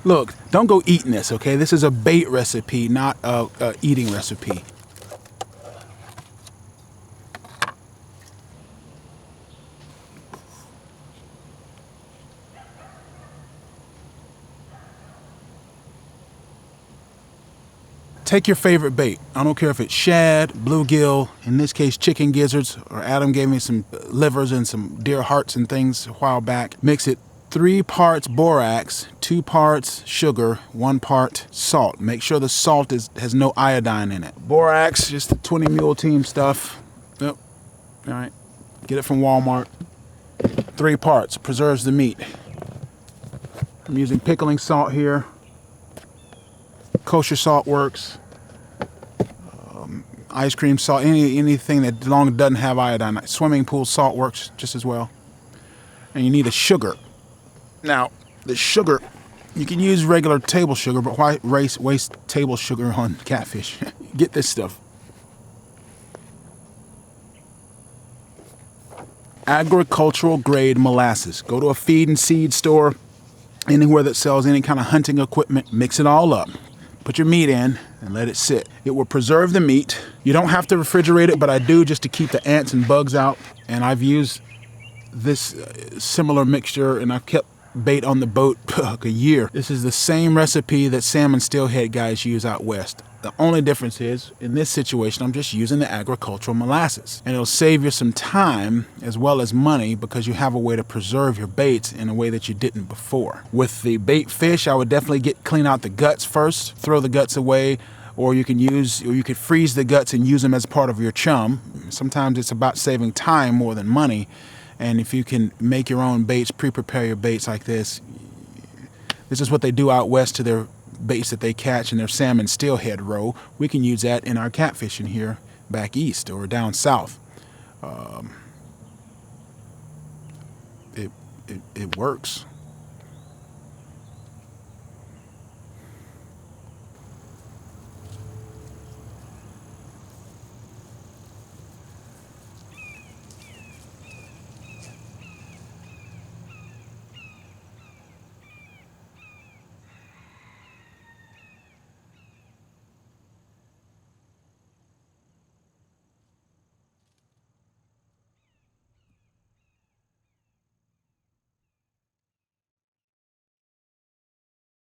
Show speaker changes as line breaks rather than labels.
Look, don't go eating this, okay? This is a bait recipe, not a eating recipe. Take your favorite bait. I don't care if it's shad, bluegill, in this case chicken gizzards, or Adam gave me some livers and some deer hearts and things a while back. Mix it 3 parts borax, 2 parts sugar, 1 part salt. Make sure the salt has no iodine in it. Borax, just the 20 mule team stuff. Yep. All right. Get it from Walmart. 3 parts, preserves the meat. I'm using pickling salt here. Kosher salt works. Ice cream salt, anything that long doesn't have iodine. Swimming pool salt works just as well. And you need a sugar. Now, the sugar, you can use regular table sugar, but why waste table sugar on catfish? Get this stuff. Agricultural grade molasses. Go to a feed and seed store, anywhere that sells any kind of hunting equipment, mix it all up. Put your meat in and let it sit. It will preserve the meat. You don't have to refrigerate it, but I do just to keep the ants and bugs out. And I've used this similar mixture and I've kept bait on the boat for a year. This is the same recipe that salmon steelhead guys use out west. The only difference is, in this situation, I'm just using the agricultural molasses. And it'll save you some time as well as money because you have a way to preserve your baits in a way that you didn't before. With the bait fish, I would definitely clean out the guts first, throw the guts away, or you could freeze the guts and use them as part of your chum. Sometimes it's about saving time more than money. And if you can make your own baits, pre-prepare your baits like this is what they do out west to their baits that they catch in their salmon steelhead roe. We can use that in our catfishing here back east or down south. It works.